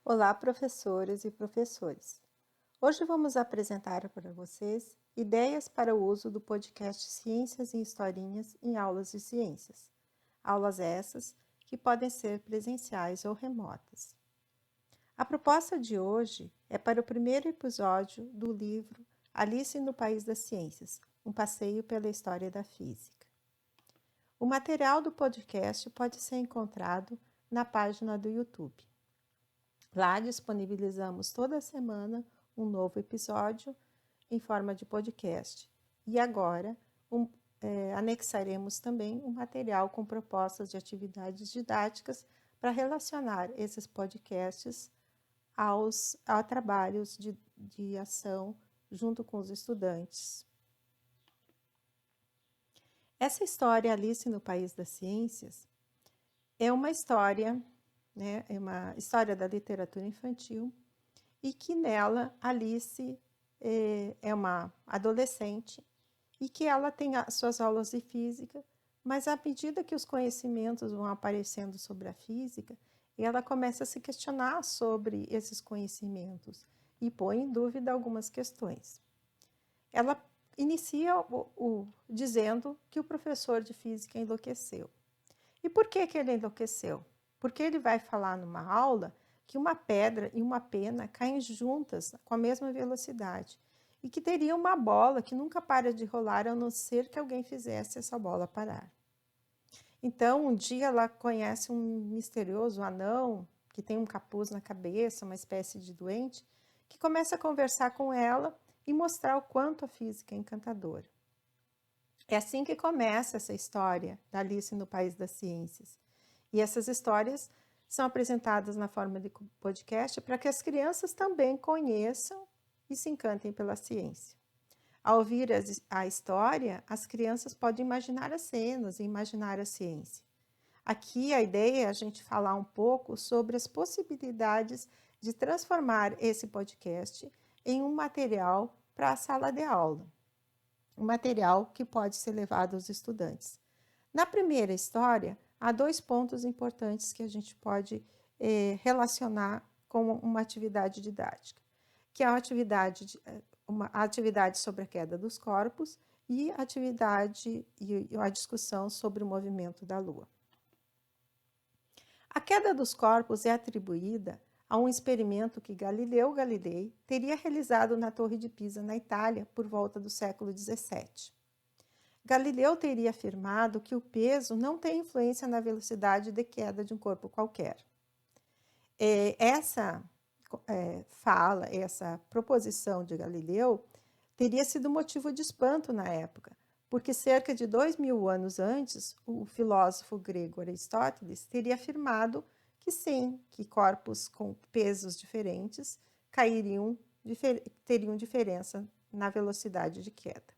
Olá, professoras e professores! Hoje vamos apresentar para vocês ideias para o uso do podcast Ciências e Historinhas em aulas de ciências. Aulas essas que podem ser presenciais ou remotas. A proposta de hoje é para o primeiro episódio do livro Alice no País das Ciências, um passeio pela história da física. O material do podcast pode ser encontrado na página do YouTube. Lá disponibilizamos toda semana um novo episódio em forma de podcast. E agora anexaremos também um material com propostas de atividades didáticas para relacionar esses podcasts a trabalhos de ação junto com os estudantes. Essa história Alice no País das Ciências é uma história, é uma história da literatura infantil e que nela Alice é uma adolescente e que ela tem as suas aulas de física, mas à medida que os conhecimentos vão aparecendo sobre a física, ela começa a se questionar sobre esses conhecimentos e põe em dúvida algumas questões. Ela inicia dizendo que o professor de física enlouqueceu. E por que ele enlouqueceu? Porque ele vai falar numa aula que uma pedra e uma pena caem juntas com a mesma velocidade e que teria uma bola que nunca para de rolar a não ser que alguém fizesse essa bola parar. Então, um dia ela conhece um misterioso anão que tem um capuz na cabeça, uma espécie de doente, que começa a conversar com ela e mostrar o quanto a física é encantadora. É assim que começa essa história da Alice no País das Ciências. E essas histórias são apresentadas na forma de podcast para que as crianças também conheçam e se encantem pela ciência. Ao ouvir a história, as crianças podem imaginar as cenas e imaginar a ciência. Aqui a ideia é a gente falar um pouco sobre as possibilidades de transformar esse podcast em um material para a sala de aula. Um material que pode ser levado aos estudantes. Na primeira história, há 2 pontos importantes que a gente pode relacionar com uma atividade didática, que é uma atividade sobre a queda dos corpos e a discussão sobre o movimento da Lua. A queda dos corpos é atribuída a um experimento que Galileu Galilei teria realizado na Torre de Pisa, na Itália, por volta do século XVII. Galileu teria afirmado que o peso não tem influência na velocidade de queda de um corpo qualquer. Essa proposição de Galileu teria sido motivo de espanto na época, porque cerca de 2000 anos antes, o filósofo grego Aristóteles teria afirmado que sim, que corpos com pesos diferentes teriam diferença na velocidade de queda.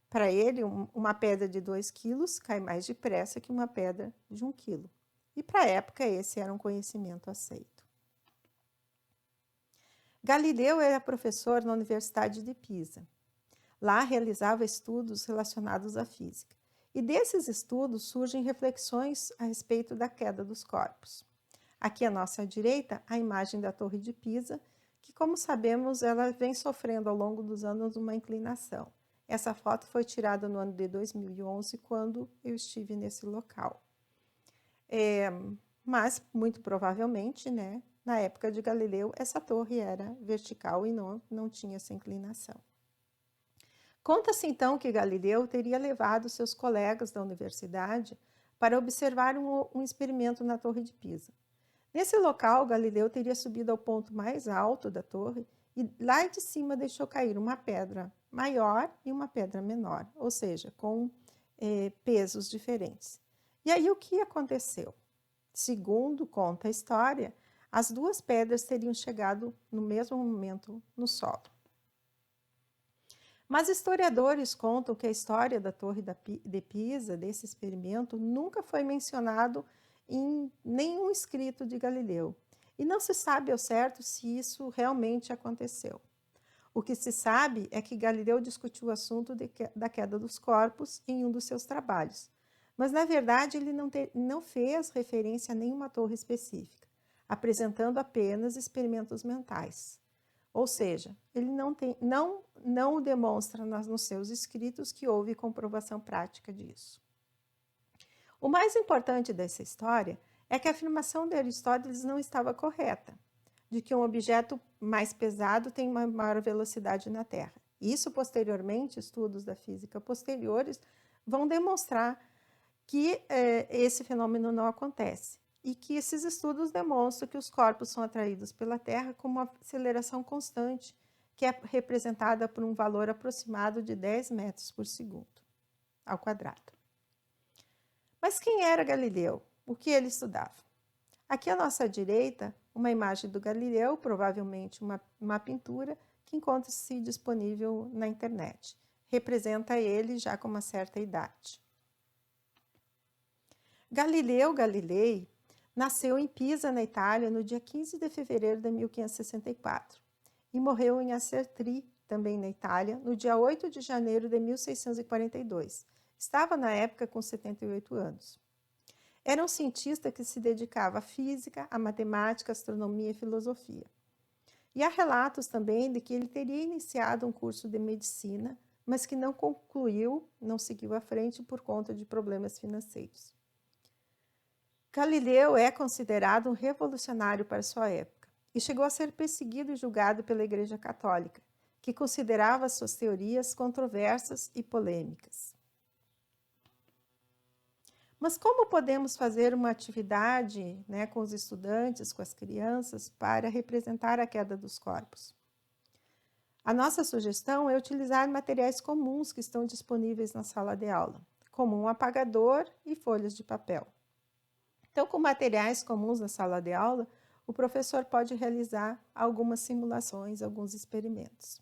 Para ele, uma pedra de 2 quilos cai mais depressa que uma pedra de 1 quilo. E para a época, esse era um conhecimento aceito. Galileu era professor na Universidade de Pisa. Lá realizava estudos relacionados à física. E desses estudos surgem reflexões a respeito da queda dos corpos. Aqui à nossa direita, a imagem da Torre de Pisa, que, como sabemos, ela vem sofrendo ao longo dos anos uma inclinação. Essa foto foi tirada no ano de 2011, quando eu estive nesse local. Mas, muito provavelmente, na época de Galileu, essa torre era vertical e não tinha essa inclinação. Conta-se, então, que Galileu teria levado seus colegas da universidade para observar um experimento na Torre de Pisa. Nesse local, Galileu teria subido ao ponto mais alto da torre e lá de cima deixou cair uma pedra maior e uma pedra menor, ou seja, com pesos diferentes. E aí o que aconteceu? Segundo conta a história, as 2 pedras teriam chegado no mesmo momento no solo. Mas historiadores contam que a história da Torre de Pisa, desse experimento, nunca foi mencionado em nenhum escrito de Galileu. E não se sabe ao certo se isso realmente aconteceu. O que se sabe é que Galileu discutiu o assunto da queda dos corpos em um dos seus trabalhos. mas na verdade ele não fez referência a nenhuma torre específica, apresentando apenas experimentos mentais. Ou seja, ele não demonstra nos seus escritos que houve comprovação prática disso. O mais importante dessa história é que a afirmação de Aristóteles não estava correta, de que um objeto mais pesado tem uma maior velocidade na Terra. Isso, posteriormente, estudos da física posteriores vão demonstrar que esse fenômeno não acontece e que esses estudos demonstram que os corpos são atraídos pela Terra com uma aceleração constante, que é representada por um valor aproximado de 10 metros por segundo ao quadrado. Mas quem era Galileu? O que ele estudava? Aqui à nossa direita, uma imagem do Galileu, provavelmente uma pintura, que encontra-se disponível na internet. Representa ele já com uma certa idade. Galileu Galilei nasceu em Pisa, na Itália, no dia 15 de fevereiro de 1564 e morreu em Acertri, também na Itália, no dia 8 de janeiro de 1642. Estava, na época, com 78 anos. Era um cientista que se dedicava à física, à matemática, astronomia e filosofia. E há relatos também de que ele teria iniciado um curso de medicina, mas que não concluiu, não seguiu à frente por conta de problemas financeiros. Galileu é considerado um revolucionário para sua época e chegou a ser perseguido e julgado pela Igreja Católica, que considerava suas teorias controversas e polêmicas. Mas como podemos fazer uma atividade, com os estudantes, com as crianças, para representar a queda dos corpos? A nossa sugestão é utilizar materiais comuns que estão disponíveis na sala de aula, como um apagador e folhas de papel. Então, com materiais comuns na sala de aula, o professor pode realizar algumas simulações, alguns experimentos.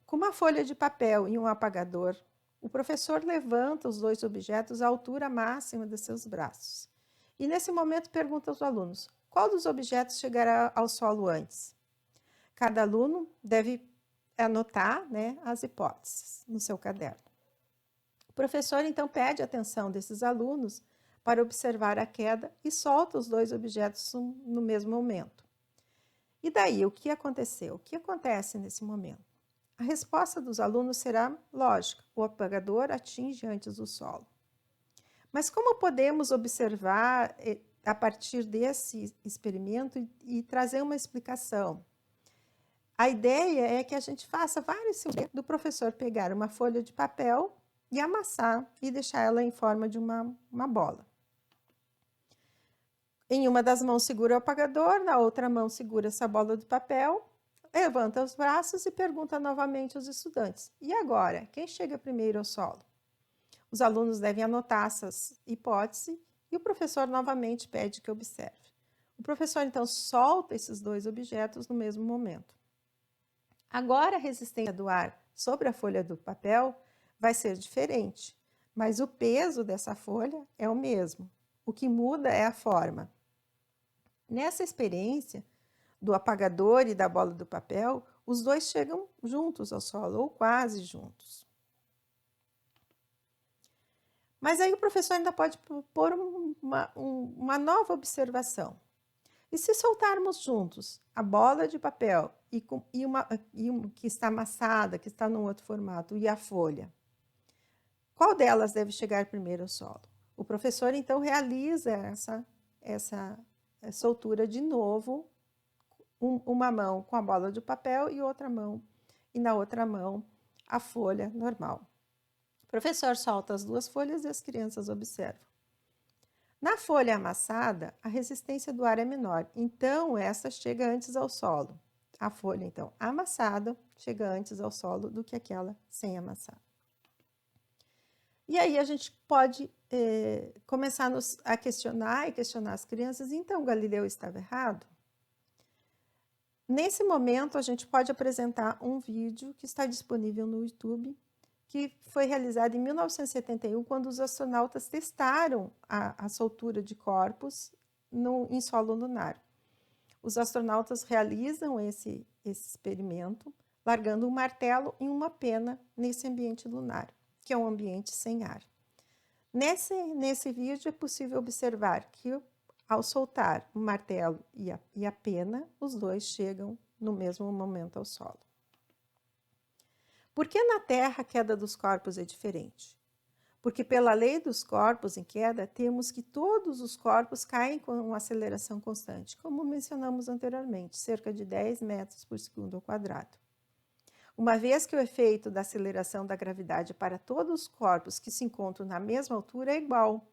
Com uma folha de papel e um apagador, o professor levanta os dois objetos à altura máxima de seus braços. E nesse momento pergunta aos alunos, qual dos objetos chegará ao solo antes? Cada aluno deve anotar, as hipóteses no seu caderno. O professor então pede a atenção desses alunos para observar a queda e solta os dois objetos no mesmo momento. E daí, o que aconteceu? O que acontece nesse momento? A resposta dos alunos será lógica, o apagador atinge antes o solo. Mas como podemos observar a partir desse experimento e trazer uma explicação? A ideia é que a gente faça vários simuladores do professor pegar uma folha de papel e amassar e deixar ela em forma de uma bola. Em uma das mãos segura o apagador, na outra mão segura essa bola de papel, levanta os braços e pergunta novamente aos estudantes, e agora, quem chega primeiro ao solo? Os alunos devem anotar essas hipóteses e o professor novamente pede que observe. O professor então solta esses dois objetos no mesmo momento. Agora a resistência do ar sobre a folha do papel vai ser diferente, mas o peso dessa folha é o mesmo. O que muda é a forma. Nessa experiência do apagador e da bola do papel, os dois chegam juntos ao solo, ou quase juntos. Mas aí o professor ainda pode propor uma nova observação. E se soltarmos juntos a bola de papel que está amassada, que está num outro formato, e a folha, qual delas deve chegar primeiro ao solo? O professor então realiza essa soltura de novo, uma mão com a bola de papel e na outra mão a folha normal. O professor solta as duas folhas e as crianças observam. Na folha amassada, a resistência do ar é menor, então essa chega antes ao solo. A folha, então, amassada chega antes ao solo do que aquela sem amassar. E aí a gente pode começar a questionar as crianças, então Galileu estava errado? Nesse momento, a gente pode apresentar um vídeo que está disponível no YouTube, que foi realizado em 1971, quando os astronautas testaram a soltura de corpos em solo lunar. Os astronautas realizam esse experimento, largando um martelo e uma pena nesse ambiente lunar, que é um ambiente sem ar. Nesse vídeo é possível observar que ao soltar o martelo e a pena, os dois chegam no mesmo momento ao solo. Por que na Terra a queda dos corpos é diferente? Porque pela lei dos corpos em queda, temos que todos os corpos caem com uma aceleração constante, como mencionamos anteriormente, cerca de 10 metros por segundo ao quadrado. Uma vez que o efeito da aceleração da gravidade para todos os corpos que se encontram na mesma altura é igual.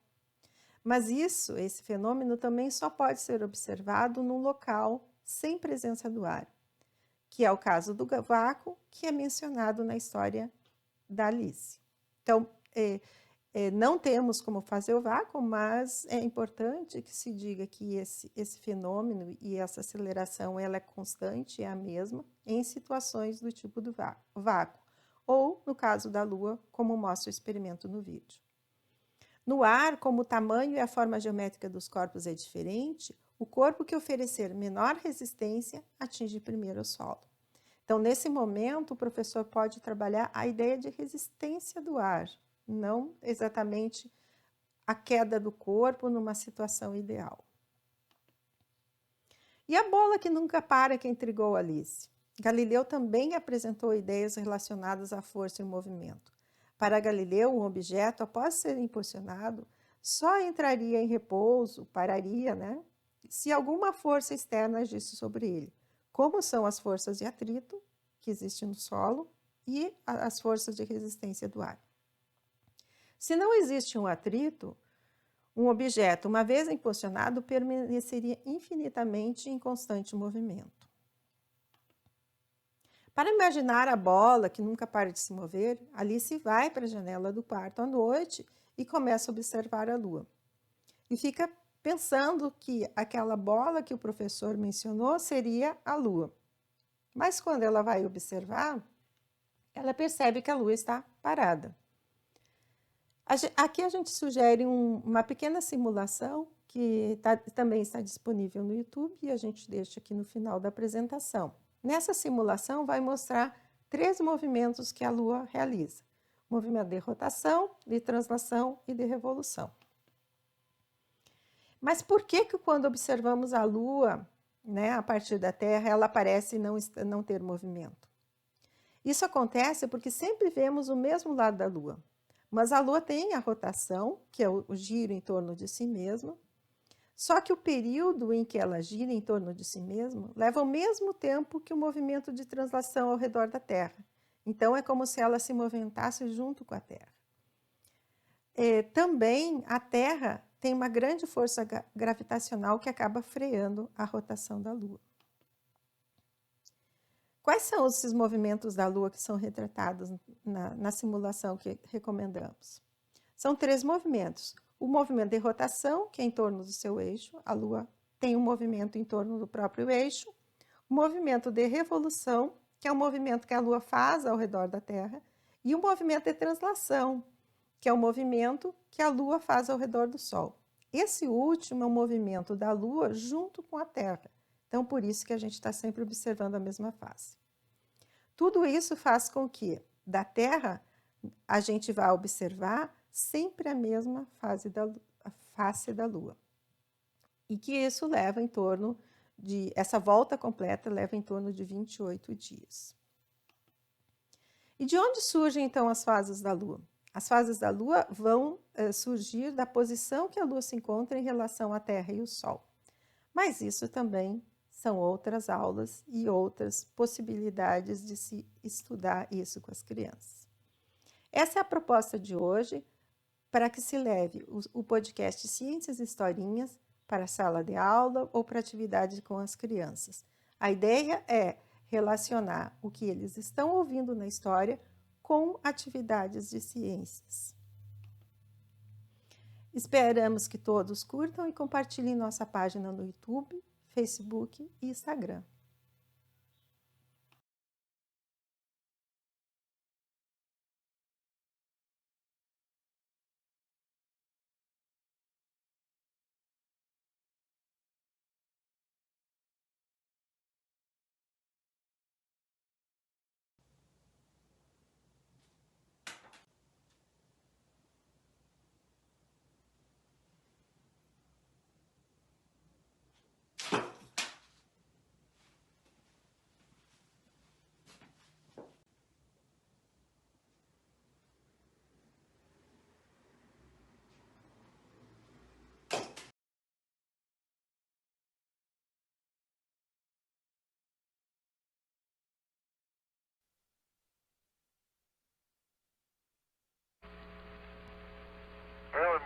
Mas esse fenômeno também só pode ser observado num local sem presença do ar, que é o caso do vácuo, que é mencionado na história da Alice. Então, não temos como fazer o vácuo, mas é importante que se diga que esse fenômeno e essa aceleração ela é constante, é a mesma, em situações do tipo do vácuo, ou no caso da Lua, como mostra o experimento no vídeo. No ar, como o tamanho e a forma geométrica dos corpos é diferente, o corpo que oferecer menor resistência atinge primeiro o solo. Então, nesse momento, o professor pode trabalhar a ideia de resistência do ar, não exatamente a queda do corpo numa situação ideal. E a bola que nunca para que intrigou Alice? Galileu também apresentou ideias relacionadas à força e movimento. Para Galileu, um objeto, após ser impulsionado, só entraria em repouso, pararia, se alguma força externa agisse sobre ele, como são as forças de atrito que existem no solo e as forças de resistência do ar. Se não existe um atrito, um objeto, uma vez impulsionado, permaneceria infinitamente em constante movimento. Para imaginar a bola que nunca para de se mover, Alice vai para a janela do quarto à noite e começa a observar a Lua. E fica pensando que aquela bola que o professor mencionou seria a Lua. Mas quando ela vai observar, ela percebe que a Lua está parada. Aqui a gente sugere uma pequena simulação que também está disponível no YouTube e a gente deixa aqui no final da apresentação. Nessa simulação vai mostrar 3 movimentos que a Lua realiza: movimento de rotação, de translação e de revolução. Mas por que quando observamos a Lua, a partir da Terra, ela parece não ter movimento? Isso acontece porque sempre vemos o mesmo lado da Lua. Mas a Lua tem a rotação, que é o giro em torno de si mesma, só que o período em que ela gira em torno de si mesma leva o mesmo tempo que o movimento de translação ao redor da Terra. Então, é como se ela se movimentasse junto com a Terra. Também, a Terra tem uma grande força gravitacional que acaba freando a rotação da Lua. Quais são esses movimentos da Lua que são retratados na simulação que recomendamos? São 3 movimentos. O movimento de rotação, que é em torno do seu eixo, a Lua tem um movimento em torno do próprio eixo. O movimento de revolução, que é o movimento que a Lua faz ao redor da Terra. E o movimento de translação, que é o movimento que a Lua faz ao redor do Sol. Esse último é o movimento da Lua junto com a Terra. Então, por isso que a gente está sempre observando a mesma face. Tudo isso faz com que, da Terra, a gente vá observar sempre a mesma face da Lua. E que isso leva em torno de, essa volta completa leva em torno de 28 dias. E de onde surgem, então, as fases da Lua? As fases da Lua vão surgir da posição que a Lua se encontra em relação à Terra e o Sol. Mas isso também são outras aulas e outras possibilidades de se estudar isso com as crianças. Essa é a proposta de hoje, para que se leve o podcast Ciências e Historinhas para a sala de aula ou para atividade com as crianças. A ideia é relacionar o que eles estão ouvindo na história com atividades de ciências. Esperamos que todos curtam e compartilhem nossa página no YouTube, Facebook e Instagram.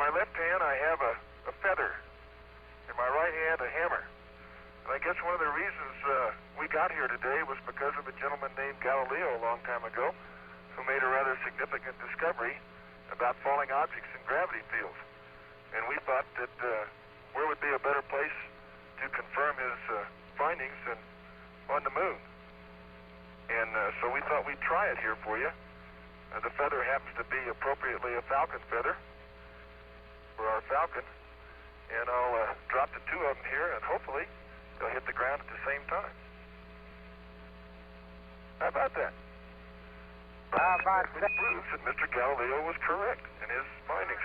my left hand I have a feather. In my right hand a hammer. And I guess one of the reasons we got here today was because of a gentleman named Galileo a long time ago who made a rather significant discovery about falling objects in gravity fields. And we thought that where would be a better place to confirm his findings than on the moon. And so we thought we'd try it here for you. The feather happens to be appropriately a falcon feather for our falcon. And I'll drop the two of them here, and hopefully they'll hit the ground at the same time. How about that? It proves that Mr. Galileo was correct in his findings.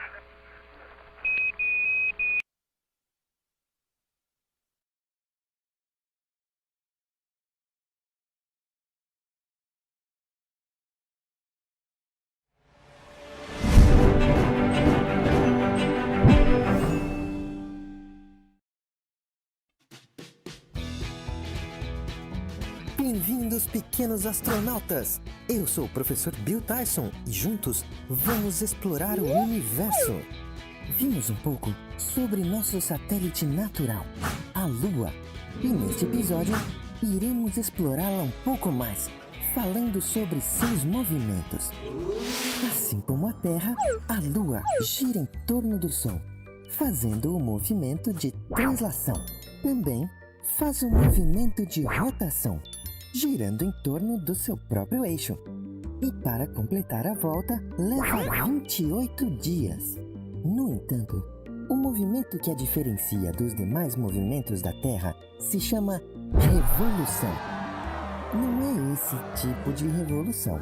Bem-vindos, pequenos astronautas! Eu sou o professor Bill Tyson e juntos vamos explorar o universo. Vimos um pouco sobre nosso satélite natural, a Lua, e neste episódio iremos explorá-la um pouco mais, falando sobre seus movimentos. Assim como a Terra, a Lua gira em torno do Sol, fazendo o movimento de translação. Também faz o movimento de rotação, girando em torno do seu próprio eixo. E para completar a volta, leva 28 dias. No entanto, o movimento que a diferencia dos demais movimentos da Terra se chama revolução. Não é esse tipo de revolução.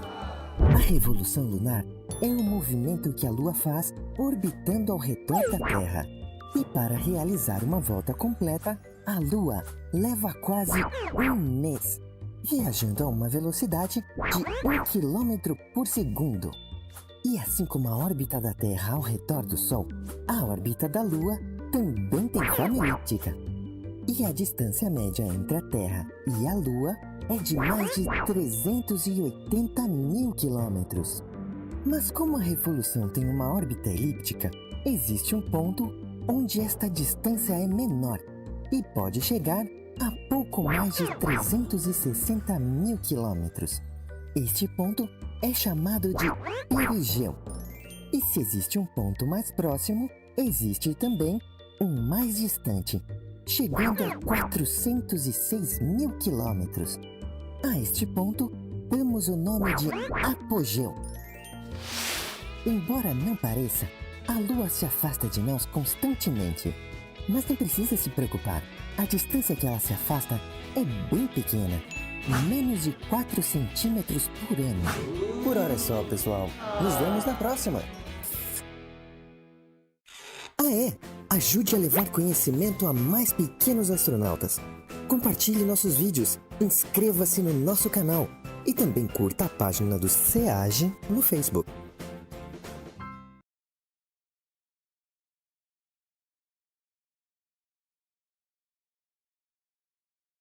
A revolução lunar é o movimento que a Lua faz orbitando ao redor da Terra. E para realizar uma volta completa, a Lua leva quase um mês, viajando a uma velocidade de 1 km por segundo. E assim como a órbita da Terra ao redor do Sol, a órbita da Lua também tem forma elíptica. E a distância média entre a Terra e a Lua é de mais de 380 mil quilômetros. Mas como a revolução tem uma órbita elíptica, existe um ponto onde esta distância é menor e pode chegar a pouco mais de 360 mil quilômetros. Este ponto é chamado de perigeu. E se existe um ponto mais próximo, existe também um mais distante, chegando a 406 mil quilômetros. A este ponto, damos o nome de apogeu. Embora não pareça, a Lua se afasta de nós constantemente. Mas não precisa se preocupar, a distância que ela se afasta é bem pequena, menos de 4 centímetros por ano. Por hora é só, pessoal. Nos vemos na próxima! Ajude a levar conhecimento a mais pequenos astronautas. Compartilhe nossos vídeos, inscreva-se no nosso canal e também curta a página do SEAGE no Facebook.